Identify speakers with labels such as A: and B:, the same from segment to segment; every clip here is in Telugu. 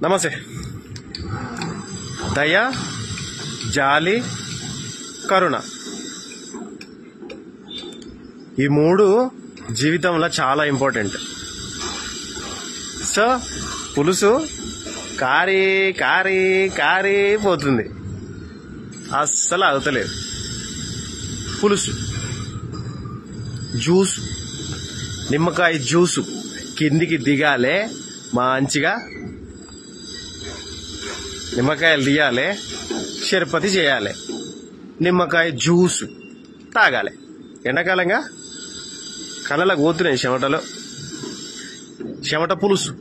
A: నమస్తే. దయ, జాలి, కరుణ, ఈ మూడు జీవితంలో చాలా ఇంపార్టెంట్. సో పులుసు కారీ కారీ కారీ పోతుంది, అస్సలు అవుతలేదు. పులుసు, జ్యూసు, నిమ్మకాయ జ్యూసు కిందికి దిగాలే, మంచిగా నిమ్మకాయలు తీయాలి, షర్బతి చేయాలి, నిమ్మకాయ జ్యూసు తాగాలి. ఎండాకాలంగా కళ్ళకు పోతున్నాయి చెమటలు. చెమట పులుసు,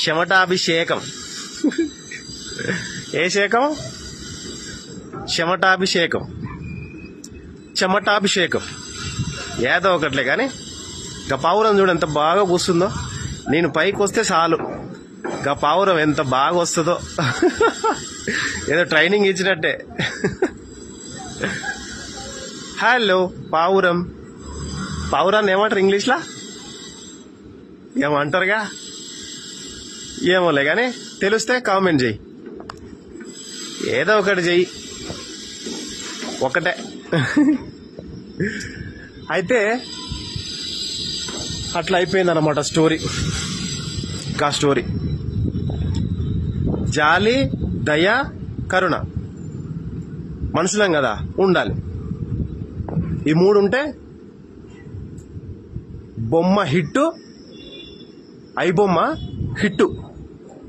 A: చెమటాభిషేకం. ఏ శేకం? చెమటాభిషేకం, చెమటాభిషేకం ఏదో ఒకట్లే. కానీ గా పావురం చూడు ఎంత బాగా కూస్తుందో. నేను పైకి వస్తే చాలు గా పావురం ఎంత బాగా వస్తుందో. ఏదో ట్రైనింగ్ ఇచ్చినట్టే. హలో పావురం. పావురాన్ని ఏమంటారు ఇంగ్లీష్లా? ఏమంటారుగా, ఏమోలే కానీ తెలిస్తే కామెంట్ చెయ్యి, ఏదో ఒకటి చెయ్యి, ఒకటే. అయితే అట్లా అయిపోయిందన్నమాట స్టోరీ. గా స్టోరీ జాలి, దయ, కరుణ మనుషులం కదా, ఉండాలి. ఈ మూడు ఉంటే బొమ్మ హిట్టు, ఐ బొమ్మ హిట్టు,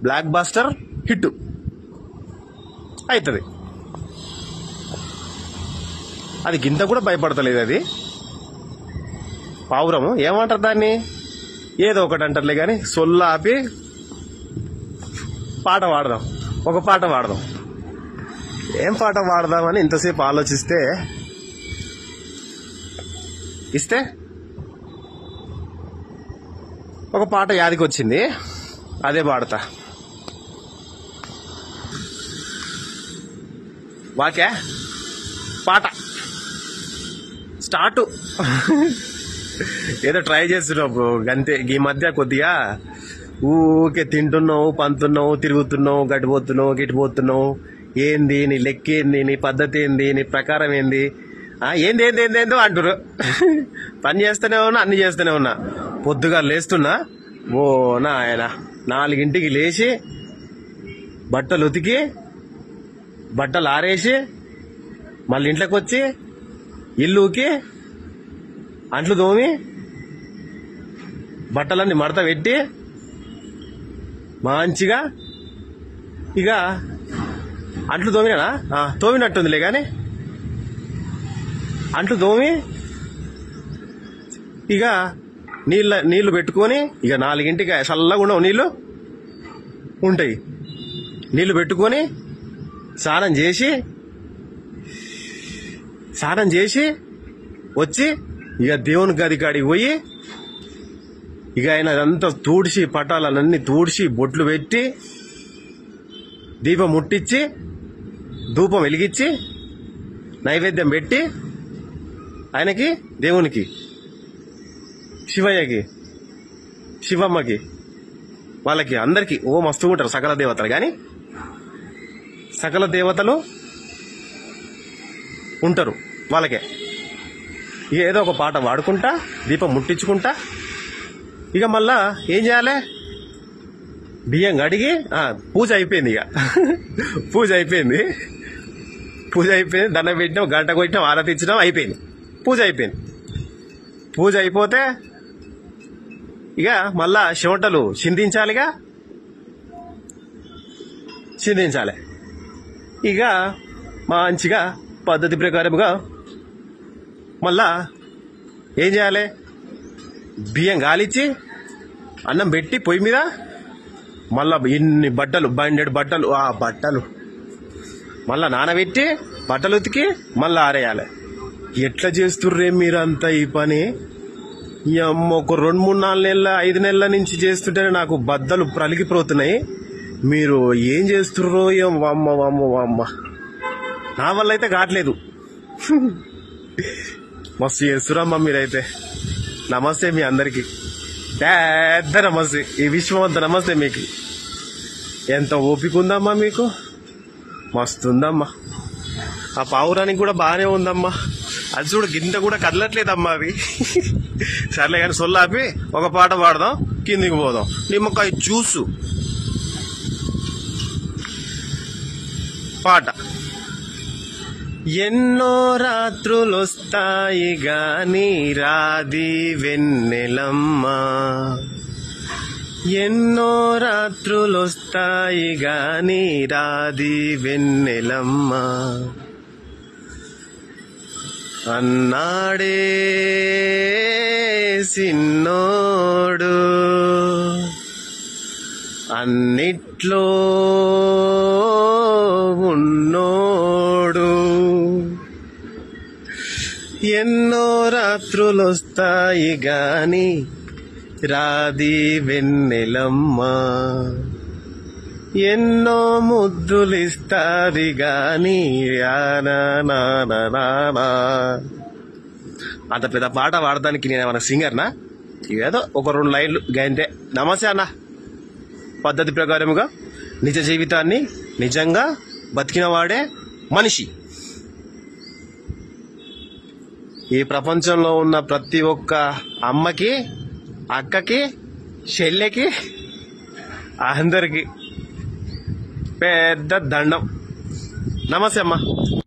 A: బ్లాక్ బాస్టర్ హిట్టు అవుతుంది. అది గింత కూడా భయపడతలేదు. అది పావురము ఏమంటారు దాన్ని, ఏదో ఒకటి అంటారులే కానీ సొల్లు ఆపి పాట పాడదాం, ఒక పాట పాడదాం. ఏం పాట పాడదామని ఇంతసేపు ఆలోచిస్తే ఒక పాట యాదికి వచ్చింది, అదే పాడతా. వాకే పాట స్టార్ట్. ఏదో ట్రై చేస్తున్నావు గంతే. ఈ మధ్య కొద్దిగా ఊకే తింటున్నావు, పంతున్నావు, తిరుగుతున్నావు, గడిపోతున్నావు, గిట్టిపోతున్నావు. ఏంది నీ లెక్కేంది, నీ పద్ధతి ఏంది, నీ ప్రకారం ఏంది, ఏంది ఏంది ఏంది ఏందో అంటారు. పని చేస్తూనే ఉన్నా, అన్ని చేస్తూనే ఉన్నా. పొద్దుగా లేస్తున్నా, ఓ నాయన 4ంటికి లేచి బట్టలు ఉతికి బట్టలు ఆరేసి మళ్ళీ ఇంట్లోకి వచ్చి ఇల్లుకి అంట్లు తోమి బట్టలన్నీ మడత పెట్టి మంచిగా ఇక అంట్లు తోమినా తోమినట్టుందిలే కానీ అంట్లు తోమి ఇక నీళ్లు పెట్టుకొని ఇక 4ంటికి చల్లగా ఉండవు, నీళ్లు ఉంటాయి. నీళ్లు పెట్టుకొని స్నానం చేసి వచ్చి ఇక దేవుని గది కాడికి పోయి ఇక ఆయన అదంతా తూడ్చి పటాలన్నీ తూడ్చి బొట్లు పెట్టి దీపం ముట్టించి ధూపం వెలిగించి నైవేద్యం పెట్టి ఆయనకి, దేవునికి, శివయ్యకి, శివమ్మకి, వాళ్ళకి అందరికి ఓ మస్తు ఉంటారు సకల దేవతలు. కానీ సకల దేవతలు ఉంటారు వాళ్ళకే. ఇక ఏదో ఒక పాట పాడుకుంటా దీపం ముట్టించుకుంటా ఇక మళ్ళా ఏం చేయాలి, బియ్యం కడిగి పూజ అయిపోయింది. ఇక పూజ అయిపోయింది, దండం పెట్టినాం, గంట కొట్టినాం, ఆరతి ఇచ్చినాం, అయిపోయింది. పూజ అయిపోయింది. పూజ అయిపోతే ఇక మళ్ళా చెమటలు చిందించాలిగా, చిందించాలి. ఇక మంచిగా పద్ధతి ప్రకారముగా మళ్ళా ఏం చేయాలి, బియ్యం గాలిచ్చి అన్నం పెట్టి పొయ్యి మీద మళ్ళా ఇన్ని బట్టలు, బండెడు బట్టలు, ఆ బట్టలు మళ్ళా నానబెట్టి బట్టలు ఉతికి మళ్ళా ఆరేయాలి. ఎట్లా చేస్తుర్రే మీరంతా ఈ పని? ఒక 2, 3, 4 నెలల 5 నెలల నుంచి చేస్తుంటేనే నాకు బద్దలు ప్రలిగిపోతున్నాయి. మీరు ఏం చేస్తుర్రో ఏం, వామ్మ వామ్మ వామ్మ, నా వల్ల అయితే కావట్లేదు. మస్తు చేస్తురమ్మా మీరైతే. నమస్తే మీ అందరికి. పెద్ద నమస్తే. ఈ విశ్వం అంత నమస్తే మీకు. ఎంత ఓపిక ఉందమ్మా మీకు, మస్తుందమ్మా. ఆ పావురానికి కూడా బాగానే ఉందమ్మా. అది చూడు గింత కూడా కదలట్లేదమ్మా అవి. సర్లే కానీ సొల్లాపి ఒక పాట పాడదాం, కిందికి పోదాం. నిమ్మకాయ జ్యూసు పాట. ఎన్నో రాత్రులొస్తాయి గాని రాది వెన్నెలమ్మా, ఎన్నో రాత్రులొస్తాయి గాని రాది వెన్నెలమ్మా, అన్నాడే సిన్నోడు అన్నిట్లో ఉన్నోడు. ఎన్నో రాత్రులొస్తాయి గాని రాది వెన్నెలమ్మా, ఎన్నో ముద్దులిస్తాది గాని అంత పెద్ద పాట పాడడానికి నేనేమన్నా సింగర్నా? ఏదో ఒక 2 లైన్లు గంతే. నమస్తే అన్న. పద్ధతి ప్రకారముగా నిజ జీవితాన్ని నిజంగా బతికిన వాడే మనిషి. ఈ ప్రపంచంలో ఉన్న ప్రతి ఒక్క అమ్మకి, అక్కకి, చెల్లెకి, అందరికి పెద్ద దండం. నమస్తే అమ్మా.